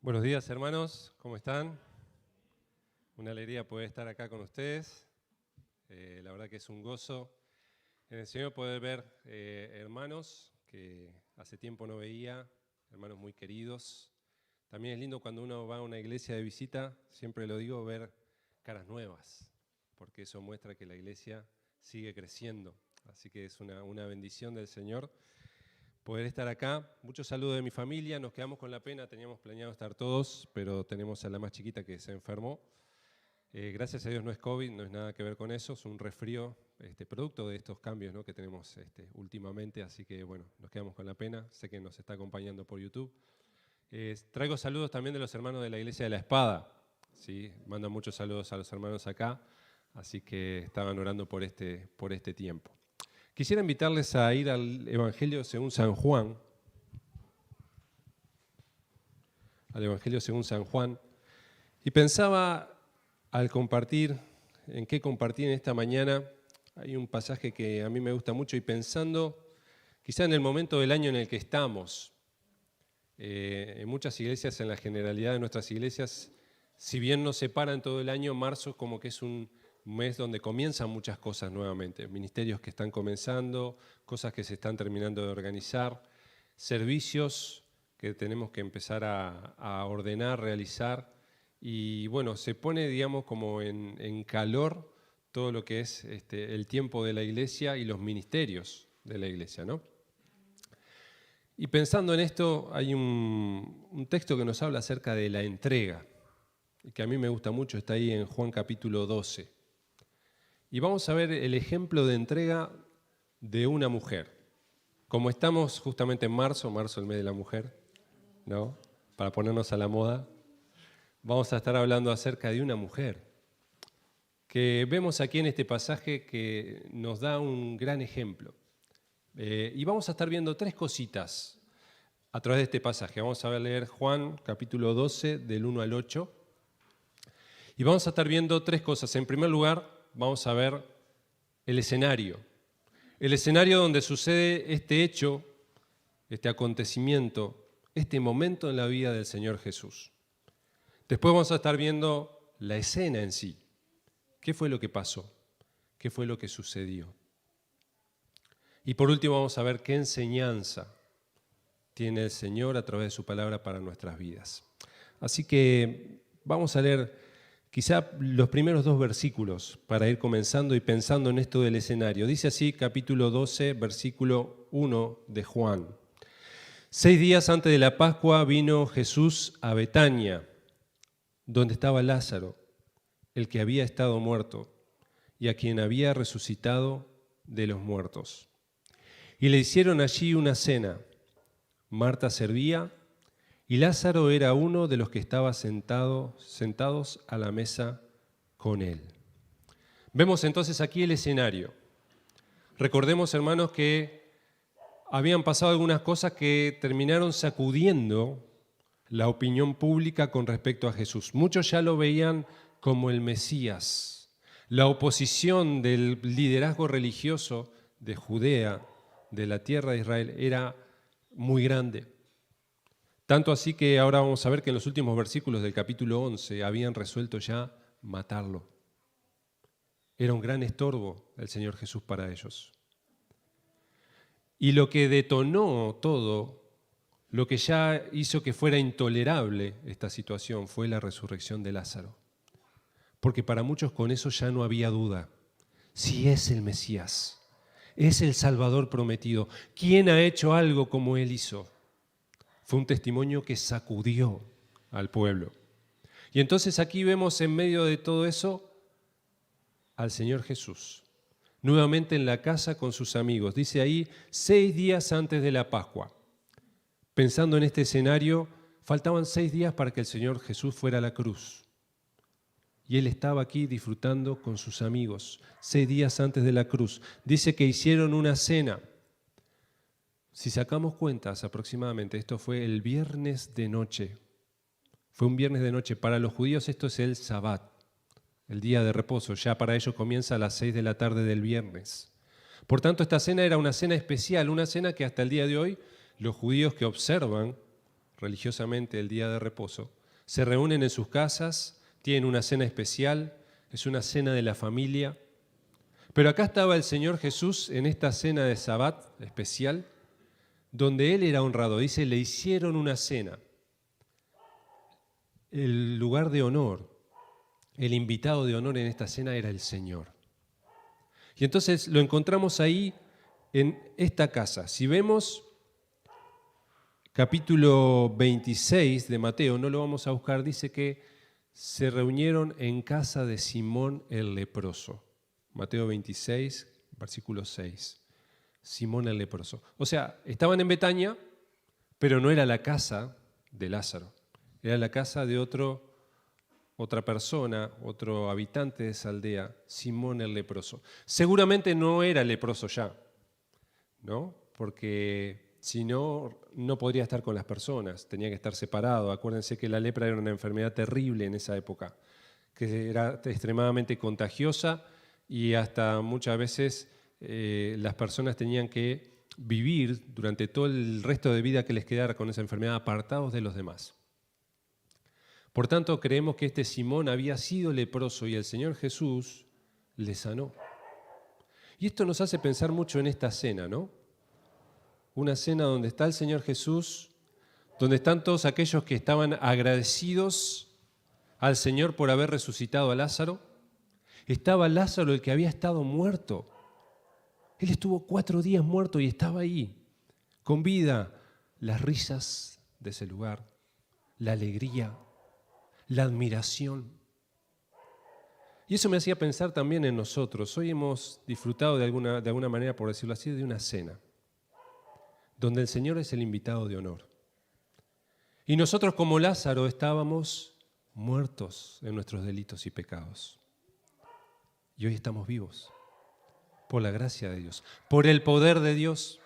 Buenos días, hermanos, ¿cómo están? Una alegría poder estar acá con ustedes. La verdad que es un gozo en el Señor poder ver hermanos que hace tiempo no veía, hermanos muy queridos. También es lindo cuando uno va a una iglesia de visita, siempre lo digo, ver caras nuevas, porque eso muestra que la iglesia sigue creciendo. Así que es una bendición del Señor poder estar acá. Muchos saludos de mi familia, nos quedamos con la pena, teníamos planeado estar todos, pero tenemos a la más chiquita que se enfermó. Gracias a Dios no es COVID, no es nada que ver con eso, es un resfrío, producto de estos cambios, ¿no?, que tenemos últimamente, así que bueno, nos quedamos con la pena, sé que nos está acompañando por YouTube. Traigo saludos también de los hermanos de la Iglesia de la Espada, ¿sí? Mando muchos saludos a los hermanos acá, así que estaban orando por este tiempo. Quisiera invitarles a ir al Evangelio según San Juan, y pensaba al compartir, en qué compartir en esta mañana, hay un pasaje que a mí me gusta mucho y pensando quizá en el momento del año en el que estamos, en muchas iglesias, en la generalidad de nuestras iglesias, si bien nos separan todo el año, marzo como que es un mes donde comienzan muchas cosas nuevamente, ministerios que están comenzando, cosas que se están terminando de organizar, servicios que tenemos que empezar a ordenar, realizar, y bueno, se pone, digamos, como en calor todo lo que es el tiempo de la iglesia y los ministerios de la iglesia, ¿no? Y pensando en esto, hay un texto que nos habla acerca de la entrega, y que a mí me gusta mucho, está ahí en Juan capítulo 12. Y vamos a ver el ejemplo de entrega de una mujer. Como estamos justamente en marzo el mes de la mujer, ¿no?, para ponernos a la moda, vamos a estar hablando acerca de una mujer que vemos aquí en este pasaje que nos da un gran ejemplo. Y vamos a estar viendo tres cositas a través de este pasaje. Vamos a leer Juan capítulo 12 del 1 al 8. Y vamos a estar viendo tres cosas. En primer lugar, vamos a ver el escenario. El escenario donde sucede este hecho, este acontecimiento, este momento en la vida del Señor Jesús. Después vamos a estar viendo la escena en sí. ¿Qué fue lo que pasó? ¿Qué fue lo que sucedió? Y por último vamos a ver qué enseñanza tiene el Señor a través de su palabra para nuestras vidas. Así que vamos a leer quizá los primeros dos versículos para ir comenzando y pensando en esto del escenario. Dice así, capítulo 12, versículo 1 de Juan. 6 días antes de la Pascua vino Jesús a Betania, donde estaba Lázaro, el que había estado muerto y a quien había resucitado de los muertos. Y le hicieron allí una cena. Marta servía y Lázaro era uno de los que estaban sentados a la mesa con él. Vemos entonces aquí el escenario. Recordemos, hermanos, que habían pasado algunas cosas que terminaron sacudiendo la opinión pública con respecto a Jesús. Muchos ya lo veían como el Mesías. La oposición del liderazgo religioso de Judea, de la tierra de Israel, era muy grande. Tanto así que ahora vamos a ver que en los últimos versículos del capítulo 11 habían resuelto ya matarlo. Era un gran estorbo el Señor Jesús para ellos. Y lo que detonó todo, lo que ya hizo que fuera intolerable esta situación, fue la resurrección de Lázaro. Porque para muchos con eso ya no había duda. Si es el Mesías, es el Salvador prometido. ¿Quién ha hecho algo como Él hizo? Fue un testimonio que sacudió al pueblo. Y entonces aquí vemos en medio de todo eso al Señor Jesús, nuevamente en la casa con sus amigos. Dice ahí, 6 días antes de la Pascua. Pensando en este escenario, faltaban 6 días para que el Señor Jesús fuera a la cruz. Y Él estaba aquí disfrutando con sus amigos, 6 días antes de la cruz. Dice que hicieron una cena. Si sacamos cuentas aproximadamente, esto fue el viernes de noche. Fue un viernes de noche. Para los judíos esto es el Sabbat, el día de reposo. Ya para ellos comienza a las 6 de la tarde del viernes. Por tanto, esta cena era una cena especial, una cena que hasta el día de hoy los judíos que observan religiosamente el día de reposo, se reúnen en sus casas, tienen una cena especial, es una cena de la familia. Pero acá estaba el Señor Jesús en esta cena de Sabbat especial, donde Él era honrado. Dice, le hicieron una cena. El lugar de honor, el invitado de honor en esta cena era el Señor. Y entonces lo encontramos ahí en esta casa. Si vemos capítulo 26 de Mateo, no lo vamos a buscar, dice que se reunieron en casa de Simón el leproso. Mateo 26, versículo 6. Simón el leproso. O sea, estaban en Betania, pero no era la casa de Lázaro. Era la casa de otra persona, otro habitante de esa aldea, Simón el leproso. Seguramente no era leproso ya, ¿no? Porque si no, no podría estar con las personas, tenía que estar separado. Acuérdense que la lepra era una enfermedad terrible en esa época, que era extremadamente contagiosa y hasta muchas veces las personas tenían que vivir durante todo el resto de vida que les quedara con esa enfermedad apartados de los demás. Por tanto, creemos que este Simón había sido leproso y el Señor Jesús le sanó. Y esto nos hace pensar mucho en esta cena, ¿no? Una cena donde está el Señor Jesús, donde están todos aquellos que estaban agradecidos al Señor por haber resucitado a Lázaro. Estaba Lázaro, el que había estado muerto. Él estuvo 4 días muerto y estaba ahí, con vida. Las risas de ese lugar, la alegría, la admiración. Y eso me hacía pensar también en nosotros. Hoy hemos disfrutado de alguna manera, por decirlo así, de una cena, donde el Señor es el invitado de honor. Y nosotros como Lázaro estábamos muertos en nuestros delitos y pecados. Y hoy estamos vivos, por la gracia de Dios, por el poder de Dios,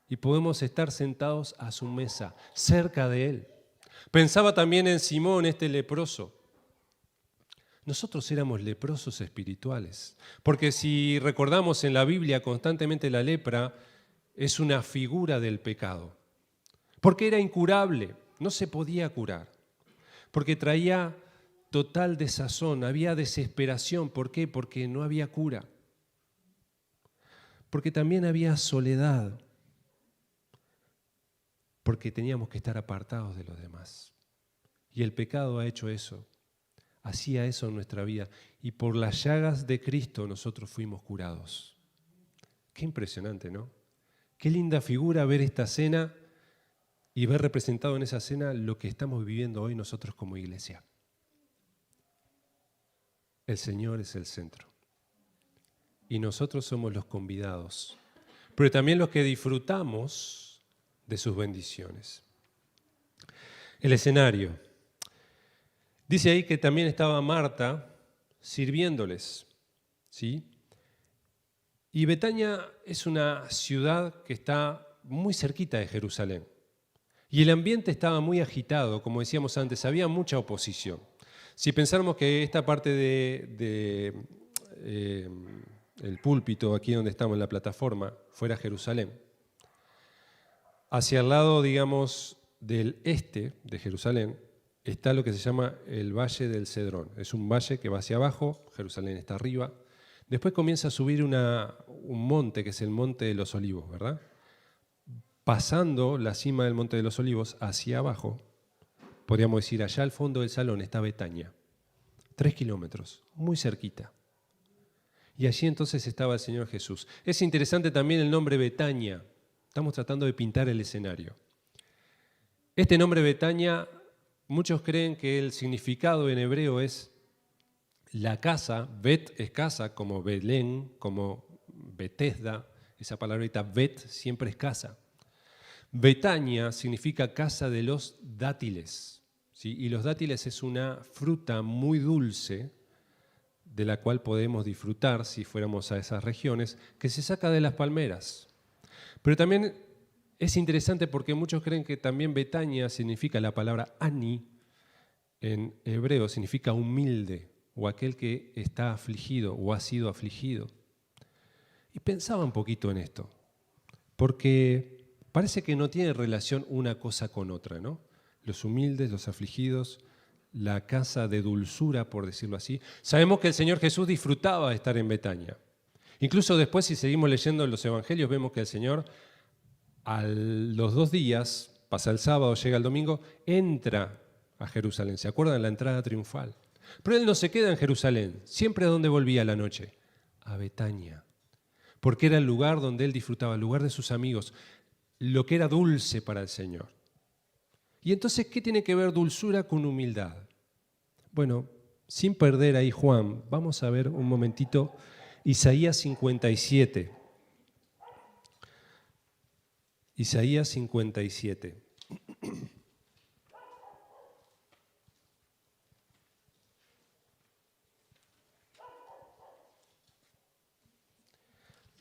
y podemos estar sentados a su mesa, cerca de Él. Pensaba también en Simón, este leproso. Nosotros éramos leprosos espirituales, porque si recordamos en la Biblia constantemente la lepra es una figura del pecado, porque era incurable, no se podía curar, porque traía total desazón, había desesperación. ¿Por qué? Porque no había cura, porque también había soledad, porque teníamos que estar apartados de los demás. Y el pecado ha hecho eso, hacía eso en nuestra vida. Y por las llagas de Cristo nosotros fuimos curados. Qué impresionante, ¿no? Qué linda figura ver esta cena y ver representado en esa cena lo que estamos viviendo hoy nosotros como iglesia. El Señor es el centro. Y nosotros somos los convidados, pero también los que disfrutamos de sus bendiciones. El escenario. Dice ahí que también estaba Marta sirviéndoles, ¿sí? Y Betania es una ciudad que está muy cerquita de Jerusalén. Y el ambiente estaba muy agitado, como decíamos antes, había mucha oposición. Si pensáramos que esta parte el púlpito, aquí donde estamos en la plataforma, fuera Jerusalén, hacia el lado, digamos, del este de Jerusalén, está lo que se llama el Valle del Cedrón. Es un valle que va hacia abajo, Jerusalén está arriba. Después comienza a subir un monte, que es el Monte de los Olivos, ¿verdad? Pasando la cima del Monte de los Olivos hacia abajo, podríamos decir, allá al fondo del salón está Betania. 3 kilómetros, muy cerquita. Y allí entonces estaba el Señor Jesús. Es interesante también el nombre Betania. Estamos tratando de pintar el escenario. Este nombre Betania, muchos creen que el significado en hebreo es la casa. Bet es casa, como Belén, como Betesda. Esa palabrita Bet siempre es casa. Betania significa casa de los dátiles, ¿sí? Y los dátiles es una fruta muy dulce de la cual podemos disfrutar si fuéramos a esas regiones, que se saca de las palmeras. Pero también es interesante porque muchos creen que también Betania significa, la palabra ani en hebreo significa humilde o aquel que está afligido o ha sido afligido. Y pensaba un poquito en esto, porque parece que no tiene relación una cosa con otra, ¿no? los humildes, los afligidos, la casa de dulzura, por decirlo así. Sabemos que el Señor Jesús disfrutaba de estar en Betania. Incluso después, si seguimos leyendo los evangelios, vemos que el Señor a los 2 días, pasa el sábado, llega el domingo, entra a Jerusalén. ¿Se acuerdan? La entrada triunfal. Pero Él no se queda en Jerusalén. ¿Siempre a dónde volvía a la noche? A Betania. Porque era el lugar donde Él disfrutaba, el lugar de sus amigos, lo que era dulce para el Señor. Y entonces, ¿qué tiene que ver dulzura con humildad? Bueno, sin perder ahí Juan, vamos a ver un momentito Isaías 57. Isaías 57.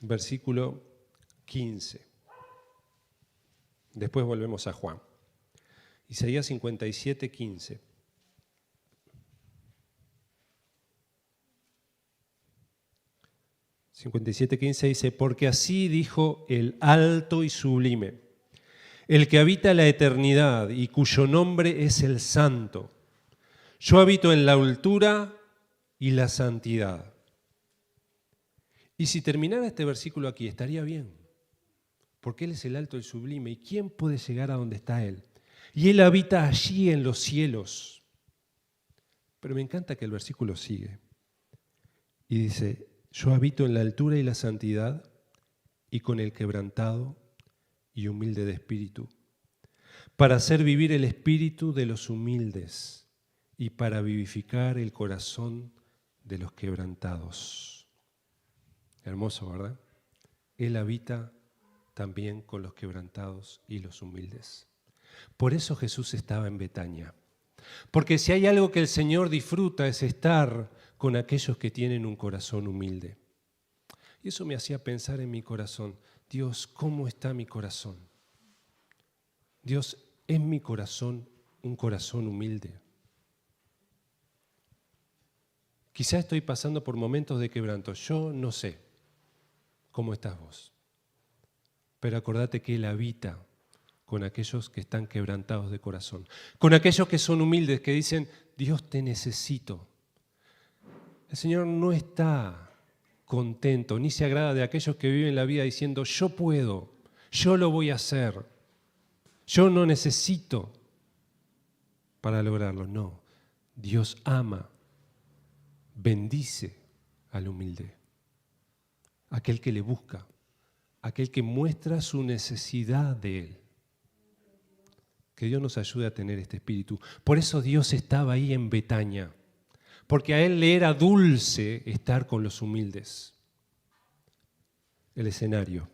Versículo 15. Después volvemos a Juan. Isaías 57, 15. Dice, porque así dijo el alto y sublime, el que habita la eternidad y cuyo nombre es el Santo. Yo habito en la altura y la santidad. Y si terminara este versículo aquí, estaría bien, porque Él es el alto y sublime, ¿y quién puede llegar a donde está Él? Y Él habita allí en los cielos. Pero me encanta que el versículo sigue y dice, yo habito en la altura y la santidad y con el quebrantado y humilde de espíritu, para hacer vivir el espíritu de los humildes y para vivificar el corazón de los quebrantados. Hermoso, ¿verdad? Él habita también con los quebrantados y los humildes. Por eso Jesús estaba en Betania. Porque si hay algo que el Señor disfruta es estar con aquellos que tienen un corazón humilde. Y eso me hacía pensar en mi corazón. Dios, ¿cómo está mi corazón? Dios, ¿es mi corazón un corazón humilde? Quizá estoy pasando por momentos de quebranto. Yo no sé cómo estás vos. Pero acordate que Él habita con aquellos que están quebrantados de corazón. Con aquellos que son humildes, que dicen, Dios, te necesito. El Señor no está contento, ni se agrada de aquellos que viven la vida diciendo, yo puedo, yo lo voy a hacer, yo no necesito para lograrlo. No, Dios ama, bendice al humilde, aquel que le busca, aquel que muestra su necesidad de Él. Que Dios nos ayude a tener este espíritu. Por eso Dios estaba ahí en Betania, porque a Él le era dulce estar con los humildes. El escenario.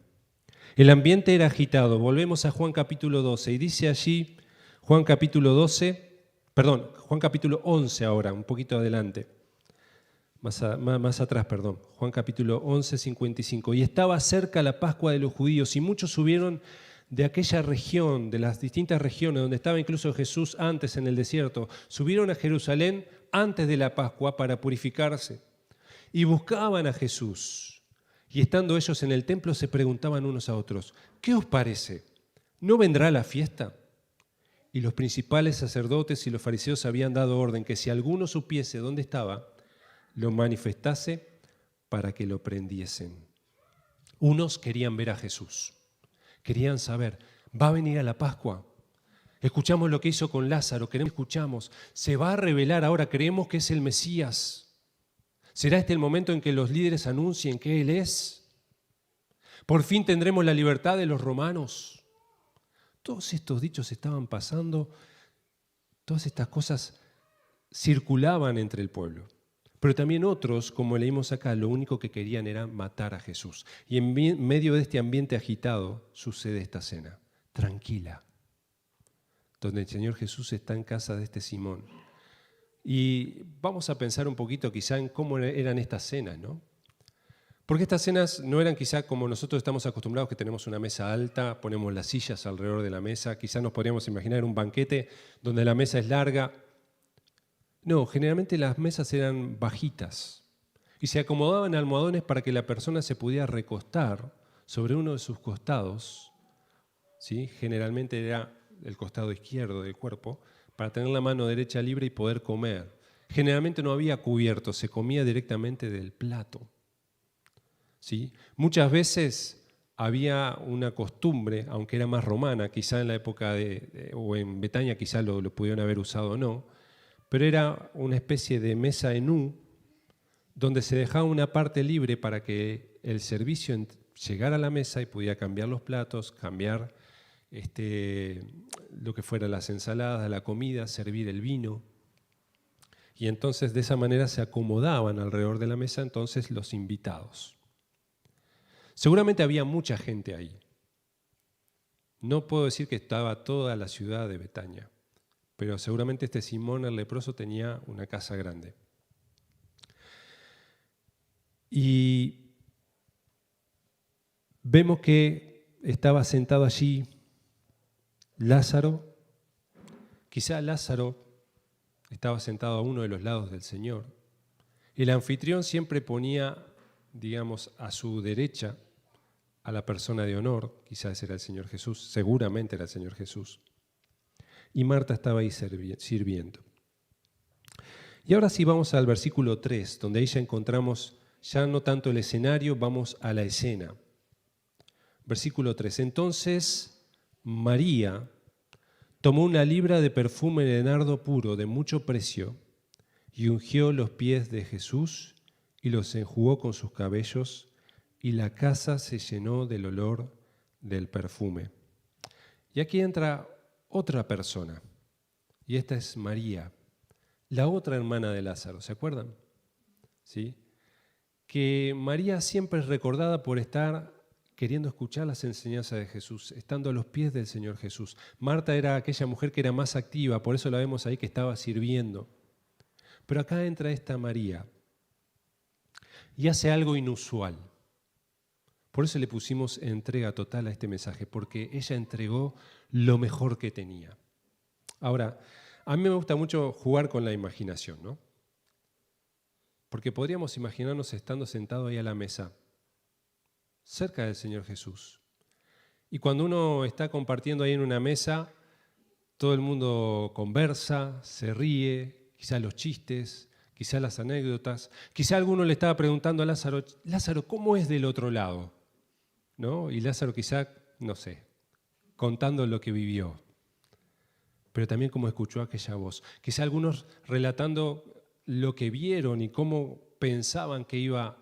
El ambiente era agitado. Volvemos a Juan capítulo 12 y dice allí, Juan capítulo 11 ahora, un poquito adelante, más atrás, Juan capítulo 11, 55. Y estaba cerca la Pascua de los judíos y muchos subieron de aquella región, de las distintas regiones donde estaba incluso Jesús antes en el desierto, subieron a Jerusalén antes de la Pascua para purificarse y buscaban a Jesús. Y estando ellos en el templo se preguntaban unos a otros, ¿qué os parece? ¿No vendrá la fiesta? Y los principales sacerdotes y los fariseos habían dado orden que si alguno supiese dónde estaba, lo manifestase para que lo prendiesen. Unos querían ver a Jesús. Querían saber, ¿va a venir a la Pascua? Escuchamos lo que hizo con Lázaro, escuchamos, se va a revelar ahora, creemos que es el Mesías. ¿Será este el momento en que los líderes anuncien que Él es? ¿Por fin tendremos la libertad de los romanos? Todos estos dichos estaban pasando, todas estas cosas circulaban entre el pueblo. Pero también otros, como leímos acá, lo único que querían era matar a Jesús. Y en medio de este ambiente agitado sucede esta cena, tranquila, donde el Señor Jesús está en casa de este Simón. Y vamos a pensar un poquito quizá en cómo eran estas cenas, ¿no? Porque estas cenas no eran quizá como nosotros estamos acostumbrados, que tenemos una mesa alta, ponemos las sillas alrededor de la mesa, quizá nos podríamos imaginar un banquete donde la mesa es larga. No, generalmente las mesas eran bajitas y se acomodaban almohadones para que la persona se pudiera recostar sobre uno de sus costados, ¿sí? Generalmente era el costado izquierdo del cuerpo para tener la mano derecha libre y poder comer. Generalmente no había cubiertos, se comía directamente del plato. ¿Sí? Muchas veces había una costumbre, aunque era más romana, quizá en la época o en Betania quizá lo pudieron haber usado o no, pero era una especie de mesa en U, donde se dejaba una parte libre para que el servicio llegara a la mesa y pudiera cambiar los platos, cambiar lo que fuera las ensaladas, la comida, servir el vino. Y entonces de esa manera se acomodaban alrededor de la mesa entonces los invitados. Seguramente había mucha gente ahí. No puedo decir que estaba toda la ciudad de Betania, pero seguramente este Simón el leproso tenía una casa grande. Y vemos que estaba sentado allí Lázaro. Quizá Lázaro estaba sentado a uno de los lados del Señor. El anfitrión siempre ponía, digamos, a su derecha a la persona de honor, quizás era el Señor Jesús, seguramente era el Señor Jesús. Y Marta estaba ahí sirviendo. Y ahora sí vamos al versículo 3, donde ahí ya encontramos ya no tanto el escenario, vamos a la escena. Versículo 3. Entonces María tomó una libra de perfume de nardo puro de mucho precio y ungió los pies de Jesús y los enjugó con sus cabellos, y la casa se llenó del olor del perfume. Y aquí entra otra persona, y esta es María, la otra hermana de Lázaro, ¿se acuerdan? ¿Sí? Que María siempre es recordada por estar queriendo escuchar las enseñanzas de Jesús, estando a los pies del Señor Jesús. Marta era aquella mujer que era más activa, por eso la vemos ahí que estaba sirviendo. Pero acá entra esta María y hace algo inusual. Por eso le pusimos entrega total a este mensaje, porque ella entregó lo mejor que tenía. Ahora, a mí me gusta mucho jugar con la imaginación, ¿no? Porque podríamos imaginarnos estando sentados ahí a la mesa, cerca del Señor Jesús. Y cuando uno está compartiendo ahí en una mesa, todo el mundo conversa, se ríe, quizás los chistes, quizás las anécdotas. Quizá alguno le estaba preguntando a Lázaro, Lázaro, ¿cómo es del otro lado? ¿No? Y Lázaro quizá, no sé, contando lo que vivió, pero también cómo escuchó aquella voz. Quizá algunos relatando lo que vieron y cómo pensaban que iba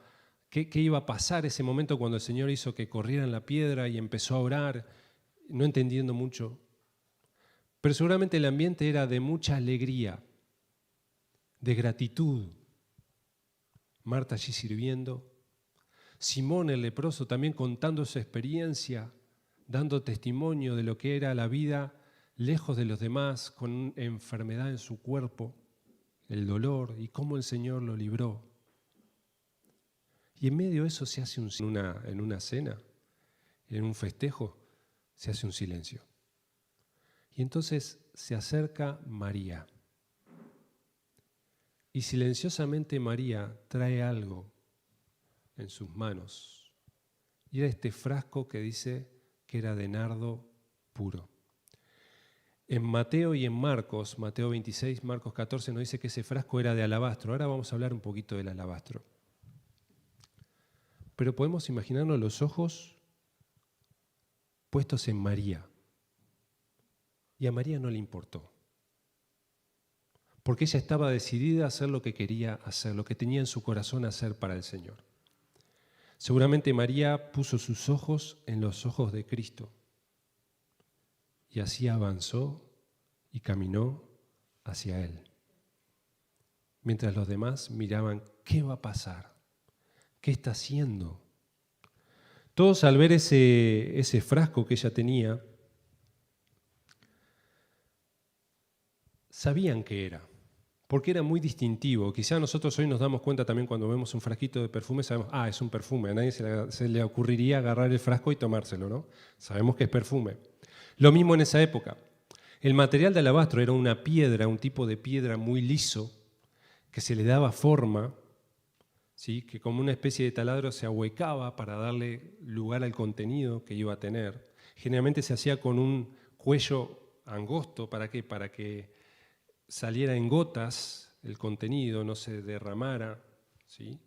a pasar ese momento cuando el Señor hizo que corrieran la piedra y empezó a orar, no entendiendo mucho. Pero seguramente el ambiente era de mucha alegría, de gratitud. Marta allí sirviendo, Simón el leproso también contando su experiencia, dando testimonio de lo que era la vida lejos de los demás, con enfermedad en su cuerpo, el dolor y cómo el Señor lo libró. Y en medio de eso se hace en una cena, en un festejo, se hace un silencio. Y entonces se acerca María. Y silenciosamente María trae algo en sus manos. Y era este frasco que dice que era de nardo puro. En Mateo y en Marcos, Mateo 26, Marcos 14, nos dice que ese frasco era de alabastro. Ahora vamos a hablar un poquito del alabastro. Pero podemos imaginarnos los ojos puestos en María. Y a María no le importó. Porque ella estaba decidida a hacer lo que quería hacer, lo que tenía en su corazón hacer para el Señor. Seguramente María puso sus ojos en los ojos de Cristo. Y así avanzó y caminó hacia Él. Mientras los demás miraban, ¿qué va a pasar? ¿Qué está haciendo? Todos al ver ese frasco que ella tenía, sabían qué era, porque era muy distintivo. Quizá nosotros hoy nos damos cuenta también cuando vemos un frasquito de perfume, sabemos, es un perfume, a nadie se le ocurriría agarrar el frasco y tomárselo, ¿no? Sabemos que es perfume. Lo mismo en esa época. El material de alabastro era una piedra, un tipo de piedra muy liso, que se le daba forma, ¿sí? Que como una especie de taladro se ahuecaba para darle lugar al contenido que iba a tener. Generalmente se hacía con un cuello angosto. ¿Para qué? Para que saliera en gotas el contenido, no se derramara, ¿sí?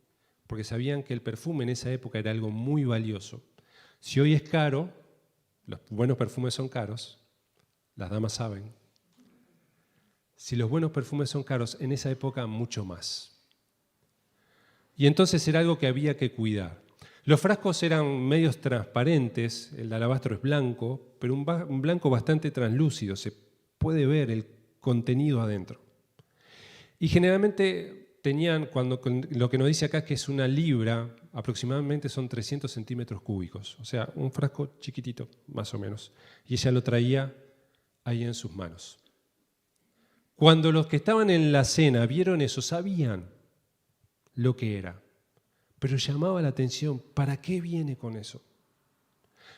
Porque sabían que el perfume en esa época era algo muy valioso. Si hoy es caro, los buenos perfumes son caros, las damas saben. Si los buenos perfumes son caros, en esa época mucho más. Y entonces era algo que había que cuidar. Los frascos eran medios transparentes, el alabastro es blanco, pero un blanco bastante translúcido, se puede ver el contenido adentro. Y generalmente tenían, lo que nos dice acá es que es una libra, aproximadamente son 300 centímetros cúbicos, o sea, un frasco chiquitito, más o menos. Y ella lo traía ahí en sus manos. Cuando los que estaban en la cena vieron eso, sabían lo que era, pero llamaba la atención, ¿para qué viene con eso?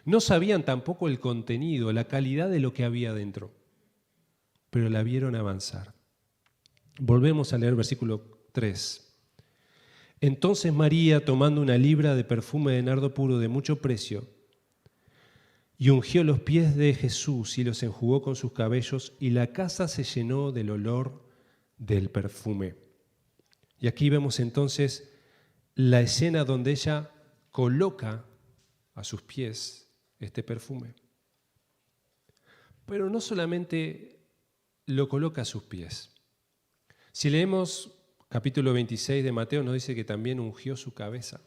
No sabían tampoco el contenido, la calidad de lo que había dentro, pero la vieron avanzar. Volvemos a leer versículo 3. Entonces María, tomando una libra de perfume de nardo puro de mucho precio, y ungió los pies de Jesús y los enjugó con sus cabellos, y la casa se llenó del olor del perfume. Y aquí vemos entonces la escena donde ella coloca a sus pies este perfume. Pero no solamente lo coloca a sus pies. Si leemos capítulo 26 de Mateo, nos dice que también ungió su cabeza.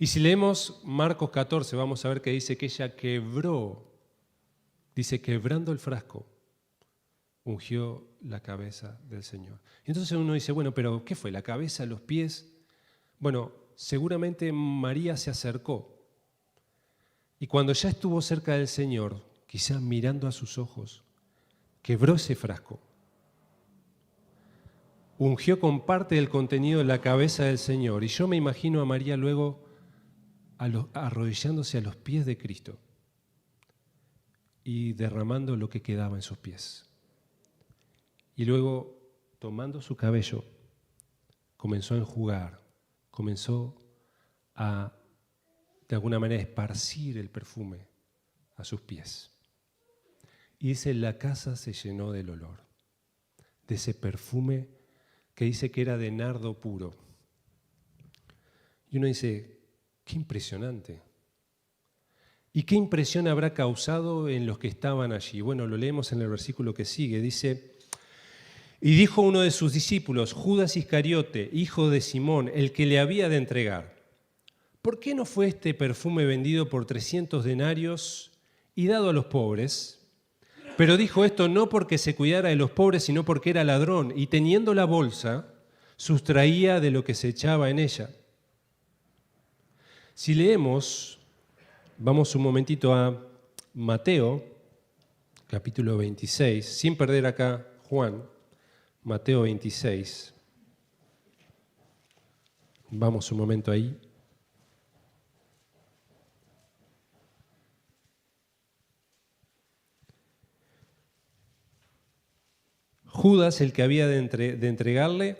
Y si leemos Marcos 14, vamos a ver que dice que ella quebró, dice quebrando el frasco, ungió la cabeza del Señor. Y entonces uno dice, bueno, pero ¿qué fue? ¿La cabeza, los pies? Bueno, seguramente María se acercó. Y cuando ya estuvo cerca del Señor, quizás mirando a sus ojos, quebró ese frasco. Ungió con parte del contenido de la cabeza del Señor. Y yo me imagino a María luego arrodillándose a los pies de Cristo y derramando lo que quedaba en sus pies. Y luego, tomando su cabello, comenzó a enjugar, comenzó a, de alguna manera, esparcir el perfume a sus pies. Y dice, la casa se llenó del olor, de ese perfume que dice que era de nardo puro. Y uno dice, qué impresionante. ¿Y qué impresión habrá causado en los que estaban allí? Bueno, lo leemos en el versículo que sigue. Dice, y dijo uno de sus discípulos, Judas Iscariote, hijo de Simón, el que le había de entregar, ¿por qué no fue este perfume vendido por 300 denarios y dado a los pobres? Pero dijo esto no porque se cuidara de los pobres, sino porque era ladrón, y teniendo la bolsa, sustraía de lo que se echaba en ella. Si leemos, vamos un momentito a Mateo, capítulo 26, sin perder acá Juan, Mateo 26. Vamos un momento ahí. Judas, el que había de entregarle,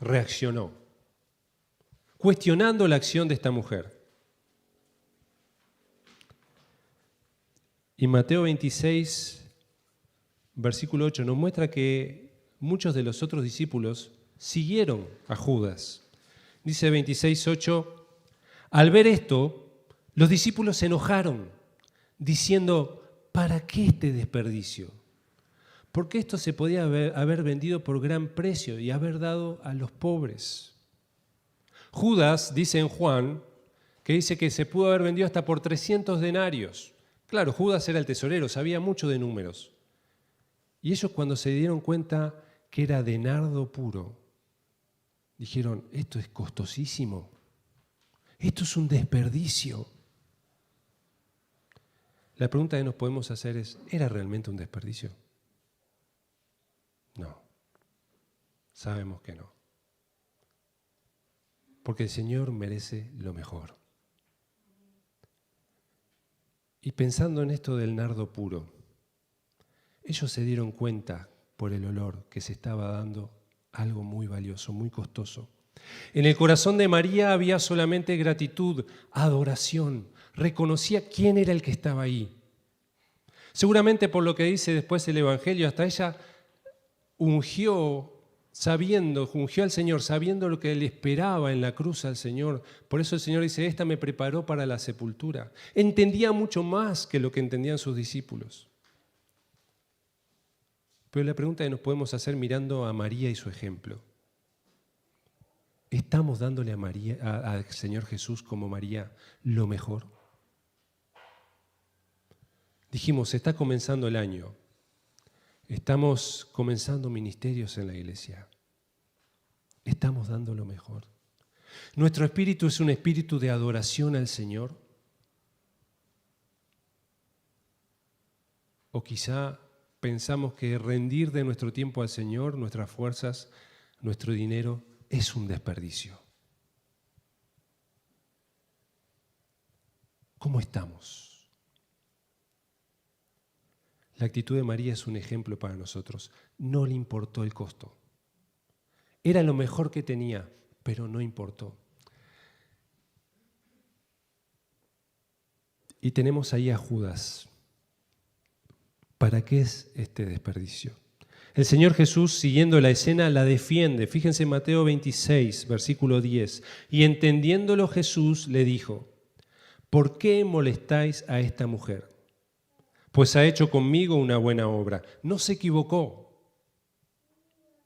reaccionó, cuestionando la acción de esta mujer. Y Mateo 26, versículo 8, nos muestra que muchos de los otros discípulos siguieron a Judas. Dice 26:8, al ver esto, los discípulos se enojaron, diciendo, ¿para qué este desperdicio? Porque esto se podía haber vendido por gran precio y haber dado a los pobres. Judas, dice en Juan, que dice que se pudo haber vendido hasta por 300 denarios. Claro, Judas era el tesorero, sabía mucho de números. Y ellos cuando se dieron cuenta que era de nardo puro, dijeron, esto es costosísimo, esto es un desperdicio. La pregunta que nos podemos hacer es, ¿era realmente un desperdicio? No, sabemos que no. Porque el Señor merece lo mejor. Y pensando en esto del nardo puro, ellos se dieron cuenta por el olor que se estaba dando algo muy valioso, muy costoso. En el corazón de María había solamente gratitud, adoración, reconocía quién era el que estaba ahí. Seguramente por lo que dice después el Evangelio, hasta ella ungió al Señor sabiendo lo que le esperaba en la cruz al Señor. Por eso el Señor dice, esta me preparó para la sepultura. Entendía mucho más que lo que entendían sus discípulos. Pero la pregunta que nos podemos hacer mirando a María y su ejemplo, ¿estamos dándole al Señor Jesús como María lo mejor? Dijimos, está comenzando el año. Estamos comenzando ministerios en la iglesia. Estamos dando lo mejor. Nuestro espíritu es un espíritu de adoración al Señor. O quizá pensamos que rendir de nuestro tiempo al Señor, nuestras fuerzas, nuestro dinero, es un desperdicio. ¿Cómo estamos? La actitud de María es un ejemplo para nosotros. No le importó el costo. Era lo mejor que tenía, pero no importó. Y tenemos ahí a Judas. ¿Para qué es este desperdicio? El Señor Jesús, siguiendo la escena, la defiende. Fíjense en Mateo 26, versículo 10. Y entendiéndolo Jesús le dijo, ¿por qué molestáis a esta mujer? Pues ha hecho conmigo una buena obra. No se equivocó.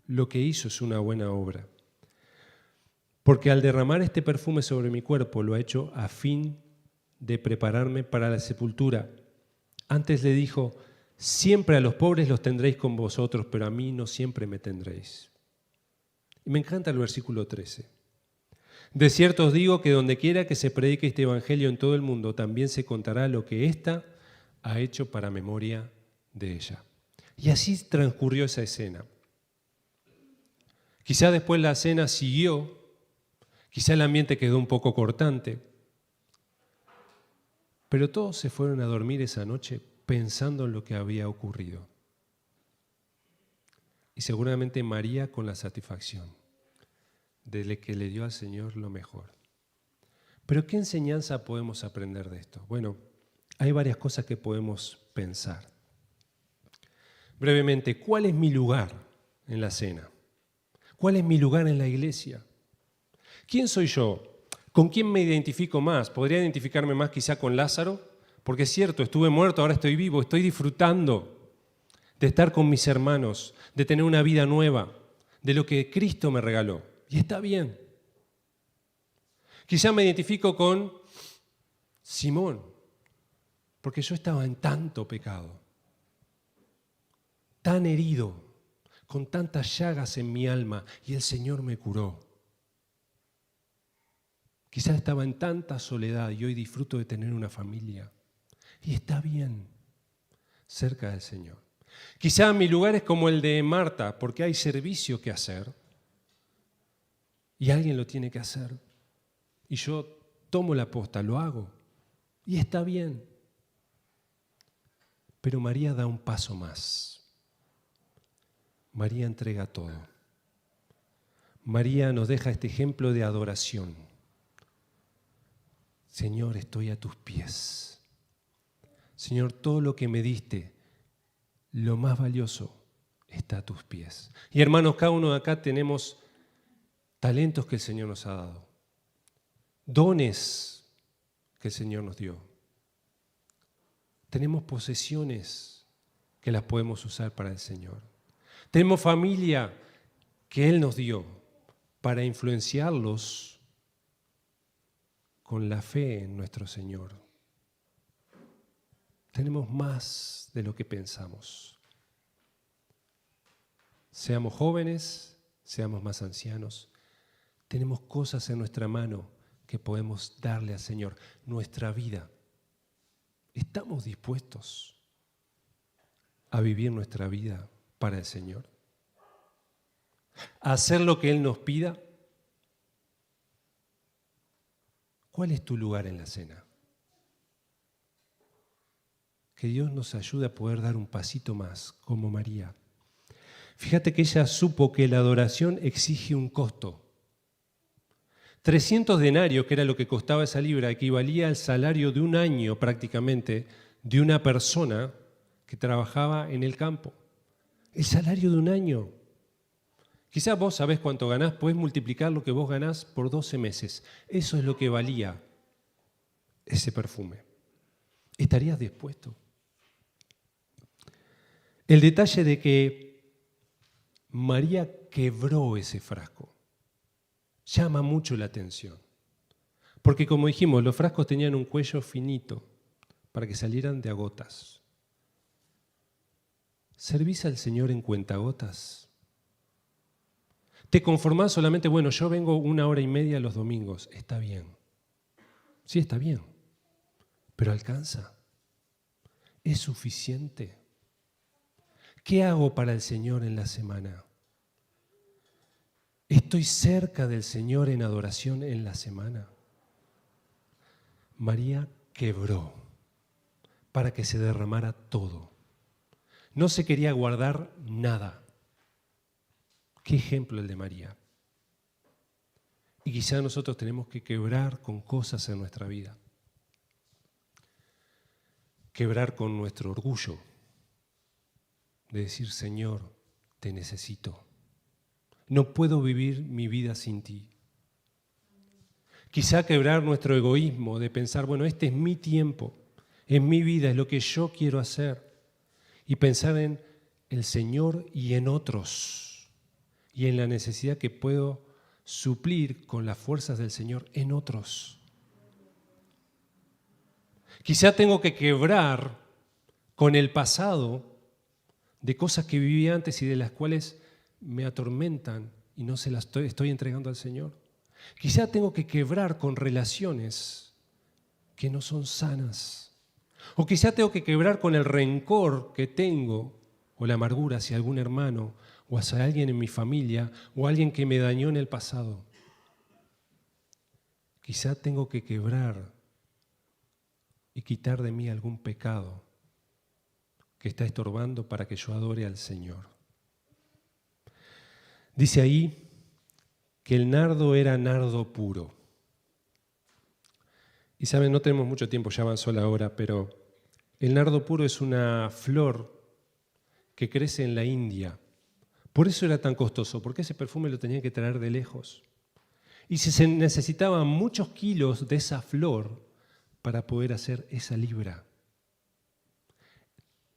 Lo que hizo es una buena obra. Porque al derramar este perfume sobre mi cuerpo lo ha hecho a fin de prepararme para la sepultura. Antes le dijo, siempre a los pobres los tendréis con vosotros, pero a mí no siempre me tendréis. Y me encanta el versículo 13. De cierto os digo que donde quiera que se predique este evangelio en todo el mundo, también se contará lo que ésta ha hecho para memoria de ella. Y así transcurrió esa escena. Quizá después la cena siguió, quizá el ambiente quedó un poco cortante, pero todos se fueron a dormir esa noche pensando en lo que había ocurrido. Y seguramente María con la satisfacción de que le dio al Señor lo mejor. Pero ¿qué enseñanza podemos aprender de esto? Bueno, hay varias cosas que podemos pensar. Brevemente, ¿cuál es mi lugar en la cena? ¿Cuál es mi lugar en la iglesia? ¿Quién soy yo? ¿Con quién me identifico más? ¿Podría identificarme más quizá con Lázaro? Porque es cierto, estuve muerto, ahora estoy vivo, estoy disfrutando de estar con mis hermanos, de tener una vida nueva, de lo que Cristo me regaló. Y está bien. Quizá me identifico con Simón, porque yo estaba en tanto pecado, tan herido, con tantas llagas en mi alma, y el Señor me curó. Quizás estaba en tanta soledad y hoy disfruto de tener una familia. Y está bien, cerca del Señor. Quizá mi lugar es como el de Marta, porque hay servicio que hacer y alguien lo tiene que hacer. Y yo tomo la posta, lo hago. Y está bien. Pero María da un paso más. María entrega todo. María nos deja este ejemplo de adoración. Señor, estoy a tus pies. Señor, todo lo que me diste, lo más valioso, está a tus pies. Y hermanos, cada uno de acá tenemos talentos que el Señor nos ha dado. Dones que el Señor nos dio. Tenemos posesiones que las podemos usar para el Señor. Tenemos familia que Él nos dio para influenciarlos con la fe en nuestro Señor. Tenemos más de lo que pensamos. Seamos jóvenes, seamos más ancianos, tenemos cosas en nuestra mano que podemos darle al Señor. Nuestra vida. ¿Estamos dispuestos a vivir nuestra vida para el Señor? ¿A hacer lo que Él nos pida? ¿Cuál es tu lugar en la cena? Que Dios nos ayude a poder dar un pasito más, como María. Fíjate que ella supo que la adoración exige un costo. 300 denarios, que era lo que costaba esa libra, equivalía al salario de un año prácticamente de una persona que trabajaba en el campo. El salario de un año. Quizás vos sabés cuánto ganás, podés multiplicar lo que vos ganás por 12 meses. Eso es lo que valía ese perfume. ¿Estarías dispuesto? El detalle de que María quebró ese frasco llama mucho la atención. Porque como dijimos, los frascos tenían un cuello finito para que salieran de a gotas. ¿Servís al Señor en cuentagotas? ¿Te conformás solamente, bueno, yo vengo 1 hora y media los domingos? Está bien. Sí, está bien. Pero ¿alcanza? ¿Es suficiente? ¿Qué hago para el Señor en la semana? ¿Estoy cerca del Señor en adoración en la semana? María quebró para que se derramara todo. No se quería guardar nada. Qué ejemplo el de María. Y quizá nosotros tenemos que quebrar con cosas en nuestra vida. Quebrar con nuestro orgullo. De decir, Señor, te necesito. No puedo vivir mi vida sin ti. Quizá quebrar nuestro egoísmo de pensar, bueno, este es mi tiempo, es mi vida, es lo que yo quiero hacer. Y pensar en el Señor y en otros. Y en la necesidad que puedo suplir con las fuerzas del Señor en otros. Quizá tengo que quebrar con el pasado de cosas que viví antes y de las cuales me atormentan y no se las estoy entregando al Señor. Quizá tengo que quebrar con relaciones que no son sanas. O quizá tengo que quebrar con el rencor que tengo o la amargura hacia algún hermano o hacia alguien en mi familia o alguien que me dañó en el pasado. Quizá tengo que quebrar y quitar de mí algún pecado que está estorbando para que yo adore al Señor. Dice ahí que el nardo era nardo puro. Y saben, no tenemos mucho tiempo, ya avanzó la hora, pero el nardo puro es una flor que crece en la India. Por eso era tan costoso, porque ese perfume lo tenían que traer de lejos. Y se necesitaban muchos kilos de esa flor para poder hacer esa libra.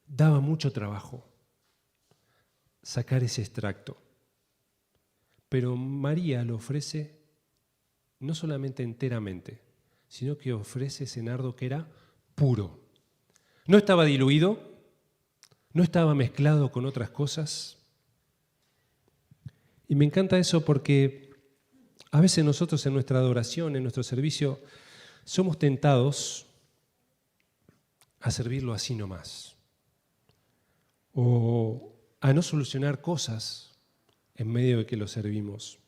Daba mucho trabajo sacar ese extracto. Pero María lo ofrece no solamente enteramente, sino que ofrece ese nardo que era puro. No estaba diluido, no estaba mezclado con otras cosas. Y me encanta eso porque a veces nosotros en nuestra adoración, en nuestro servicio, somos tentados a servirlo así nomás. O a no solucionar cosas en medio de que lo servimos.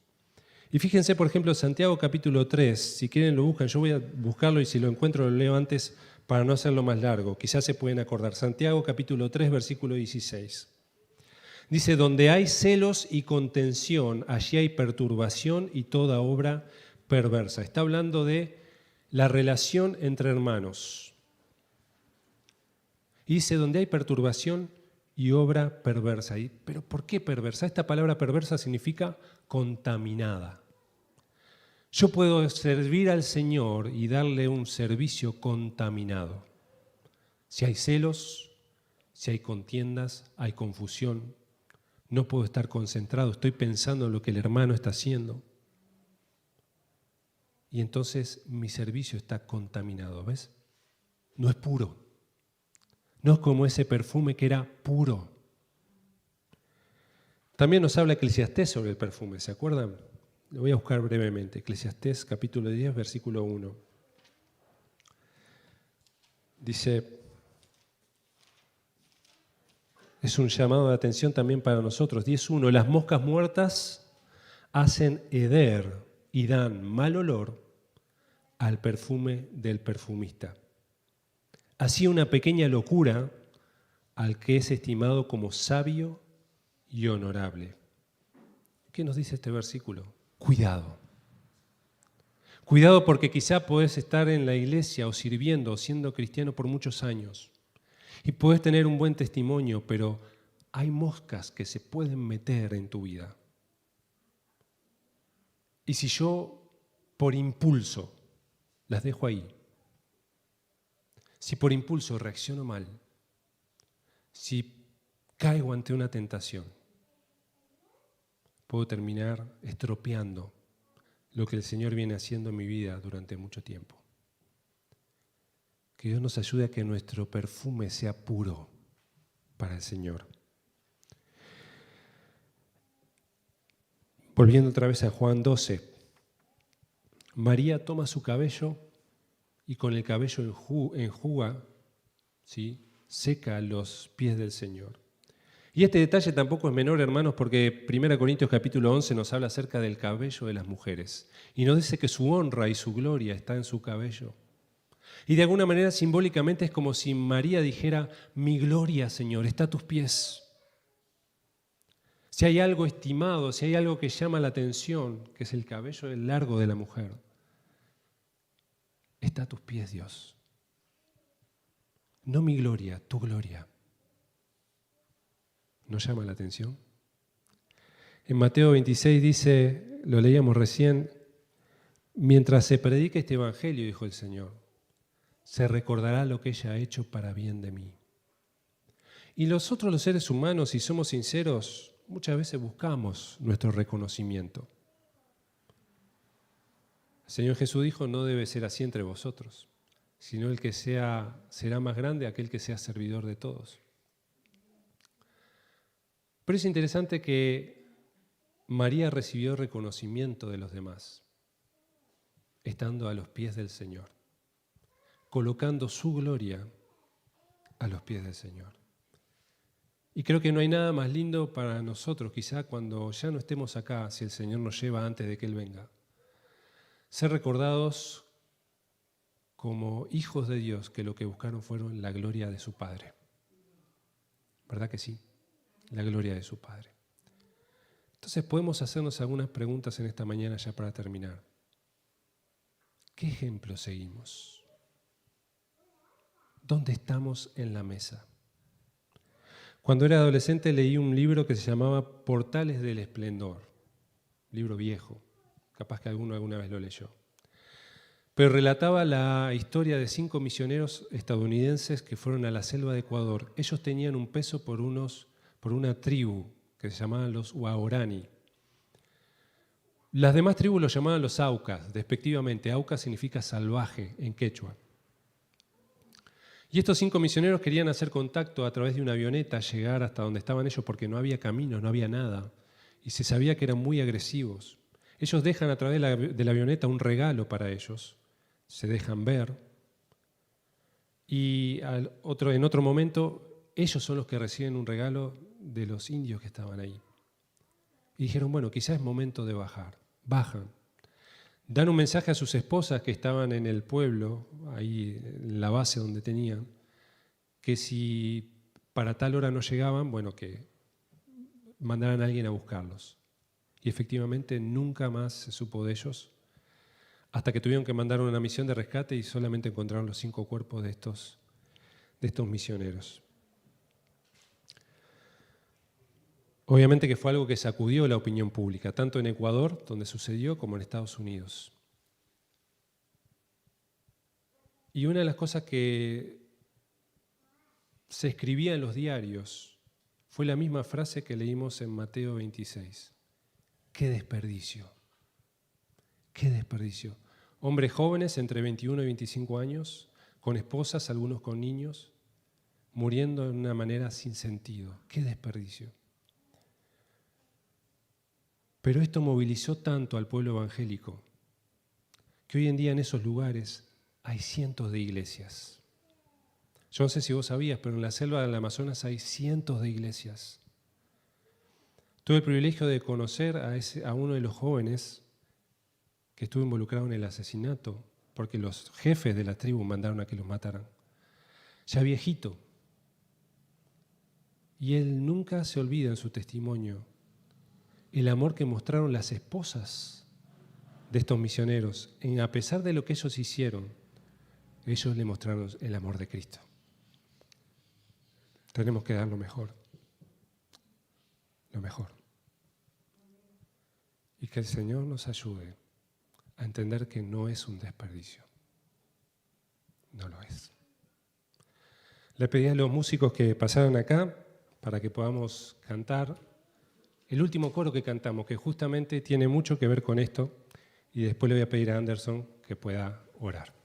Y fíjense, por ejemplo, Santiago capítulo 3, si quieren lo buscan, yo voy a buscarlo y si lo encuentro lo leo antes para no hacerlo más largo, quizás se pueden acordar. Santiago capítulo 3, versículo 16. Dice, donde hay celos y contención, allí hay perturbación y toda obra perversa. Está hablando de la relación entre hermanos. Y dice, donde hay perturbación y obra perversa. ¿Pero por qué perversa? Esta palabra perversa significa contaminada. Yo puedo servir al Señor y darle un servicio contaminado. Si hay celos, si hay contiendas, hay confusión. No puedo estar concentrado, estoy pensando en lo que el hermano está haciendo. Y entonces mi servicio está contaminado, ¿ves? No es puro. No es como ese perfume que era puro. También nos habla Eclesiastés sobre el perfume, ¿se acuerdan? Lo voy a buscar brevemente. Eclesiastés capítulo 10, versículo 1. Dice, es un llamado de atención también para nosotros. 10.1, las moscas muertas hacen heder y dan mal olor al perfume del perfumista. Así una pequeña locura al que es estimado como sabio y honorable. ¿Qué nos dice este versículo? Cuidado. Cuidado porque quizá podés estar en la iglesia o sirviendo o siendo cristiano por muchos años Y puedes tener un buen testimonio, pero hay moscas que se pueden meter en tu vida. Y si yo, por impulso, las dejo ahí, si por impulso reacciono mal, si caigo ante una tentación, puedo terminar estropeando lo que el Señor viene haciendo en mi vida durante mucho tiempo. Que Dios nos ayude a que nuestro perfume sea puro para el Señor. Volviendo otra vez a Juan 12, María toma su cabello y con el cabello enjuga, ¿sí?, seca los pies del Señor. Y este detalle tampoco es menor, hermanos, porque 1 Corintios capítulo 11 nos habla acerca del cabello de las mujeres y nos dice que su honra y su gloria está en su cabello. Y de alguna manera simbólicamente es como si María dijera: mi gloria, Señor, está a tus pies. Si hay algo estimado, si hay algo que llama la atención, que es el cabello largo de la mujer, está a tus pies, Dios. No mi gloria, tu gloria. ¿No llama la atención? En Mateo 26 dice, lo leíamos recién, mientras se predique este evangelio, dijo el Señor, se recordará lo que ella ha hecho para bien de mí. Y nosotros los seres humanos, si somos sinceros, muchas veces buscamos nuestro reconocimiento. El Señor Jesús dijo, no debe ser así entre vosotros, sino el que será más grande aquel que sea servidor de todos. Pero es interesante que María recibió reconocimiento de los demás, estando a los pies del Señor, colocando su gloria a los pies del Señor. Y creo que no hay nada más lindo para nosotros, quizá cuando ya no estemos acá, si el Señor nos lleva antes de que Él venga, ser recordados como hijos de Dios que lo que buscaron fueron la gloria de su Padre. ¿Verdad que sí? La gloria de su Padre. Entonces podemos hacernos algunas preguntas en esta mañana ya para terminar. ¿Qué ejemplo seguimos? ¿Dónde estamos en la mesa? Cuando era adolescente leí un libro que se llamaba Portales del Esplendor, libro viejo, capaz que alguno alguna vez lo leyó. Pero relataba la historia de 5 misioneros estadounidenses que fueron a la selva de Ecuador. Ellos tenían un peso por una tribu que se llamaban los Waorani. Las demás tribus los llamaban los Aucas, despectivamente. Auca significa salvaje en quechua. Y estos 5 misioneros querían hacer contacto a través de una avioneta, llegar hasta donde estaban ellos porque no había camino, no había nada. Y se sabía que eran muy agresivos. Ellos dejan a través de la avioneta un regalo para ellos. Se dejan ver. Y en otro momento, ellos son los que reciben un regalo de los indios que estaban ahí. Y dijeron, bueno, quizás es momento de bajar. Bajan. Dan un mensaje a sus esposas que estaban en el pueblo, ahí en la base donde tenían, que si para tal hora no llegaban, bueno, que mandaran a alguien a buscarlos. Y efectivamente nunca más se supo de ellos, hasta que tuvieron que mandar una misión de rescate y solamente encontraron los 5 cuerpos de estos misioneros. Obviamente que fue algo que sacudió la opinión pública, tanto en Ecuador, donde sucedió, como en Estados Unidos. Y una de las cosas que se escribía en los diarios fue la misma frase que leímos en Mateo 26. ¡Qué desperdicio! ¡Qué desperdicio! Hombres jóvenes entre 21 y 25 años, con esposas, algunos con niños, muriendo de una manera sin sentido. ¡Qué desperdicio! Pero esto movilizó tanto al pueblo evangélico que hoy en día en esos lugares hay cientos de iglesias. Yo no sé si vos sabías, pero en la selva del Amazonas hay cientos de iglesias. Tuve el privilegio de conocer a uno de los jóvenes que estuvo involucrado en el asesinato, porque los jefes de la tribu mandaron a que los mataran. Ya viejito. Y él nunca se olvida en su testimonio el amor que mostraron las esposas de estos misioneros. A pesar de lo que ellos hicieron, ellos le mostraron el amor de Cristo. tenemos que dar lo mejor. Lo mejor. Y que el Señor nos ayude a entender que no es un desperdicio. No lo es. Le pedí a los músicos que pasaran acá para que podamos cantar el último coro que cantamos, que justamente tiene mucho que ver con esto, y después le voy a pedir a Anderson que pueda orar.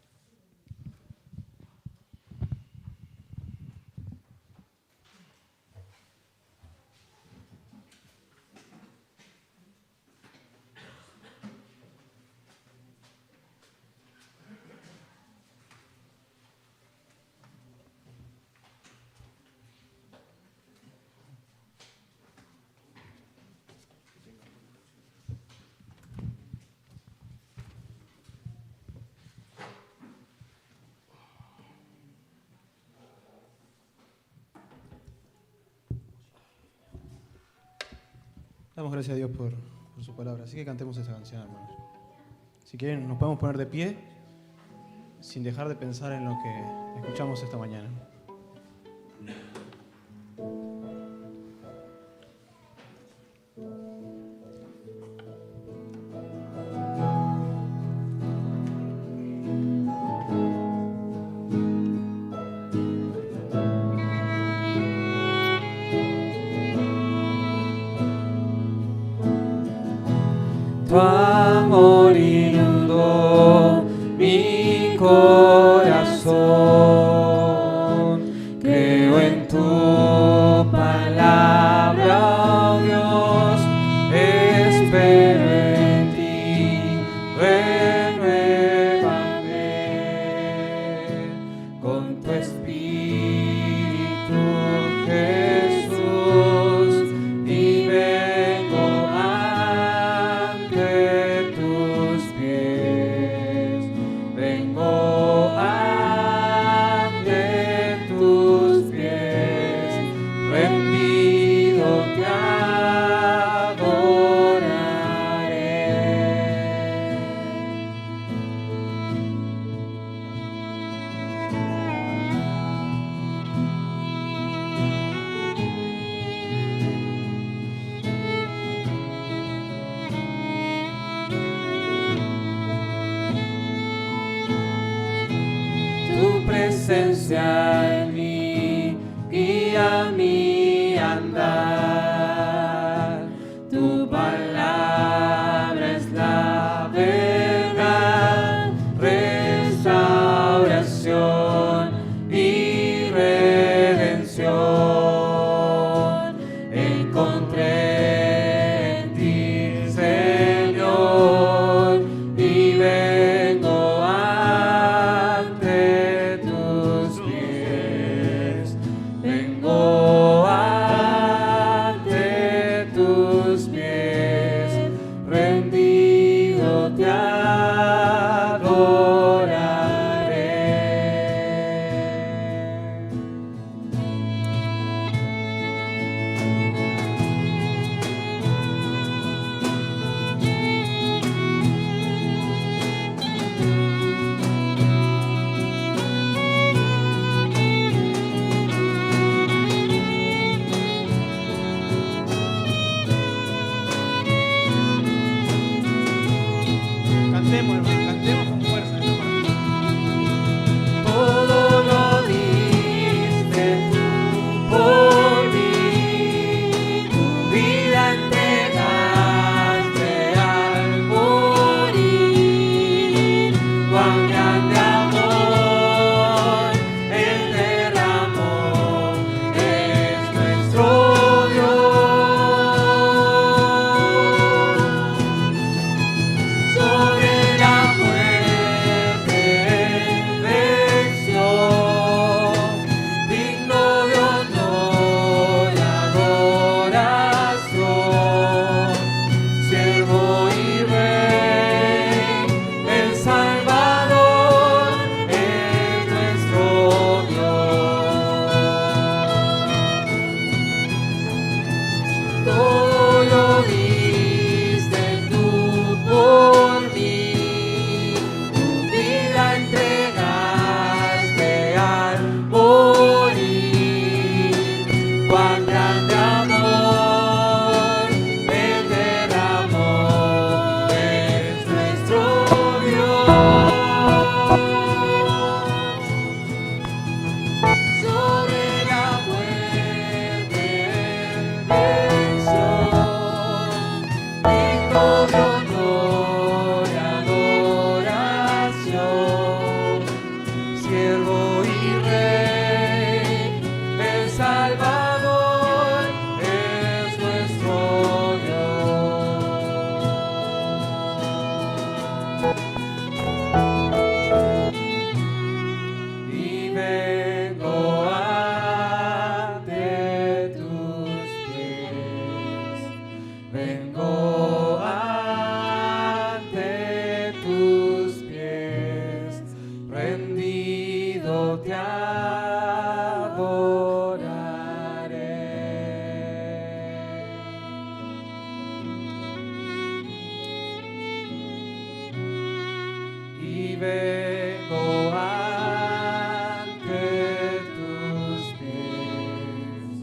Damos gracias a Dios por su palabra. Así que cantemos esta canción, hermanos. Si quieren, nos podemos poner de pie sin dejar de pensar en lo que escuchamos esta mañana. Tu amor inundó mi corazón, creo en tu palabra, oh Dios, espero en ti, renuévame con tu Espíritu, Jesús, y vengo ante tus pies, vengo ante tus pies, rendido te adoraré. Tu presencia en mí guía mi andar. Tu palabra es la verdad, restauración y redención. Encontré en ti, Señor, y vengo ante tus pies, vengo ante grande amor, Él derramó, es nuestro Dios. Sobre la muerte Él venció, digno de honor y adoración, siervo y rey, el Salvador es nuestro Dios. Y vengo ante tus pies, vengo ante tus pies, rendido te adoraré. Y vengo ante tus pies,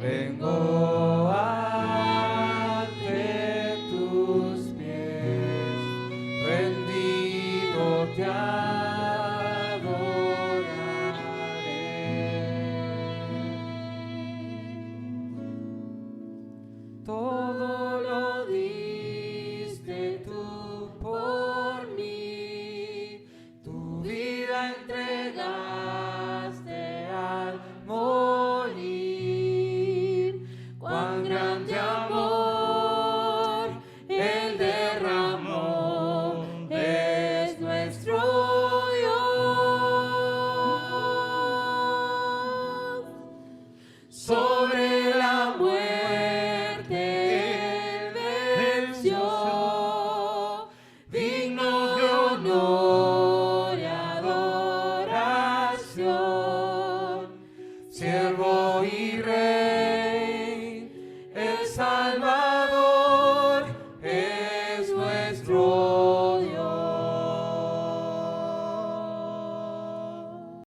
vengo ante tus pies, rendido te adoraré. Todo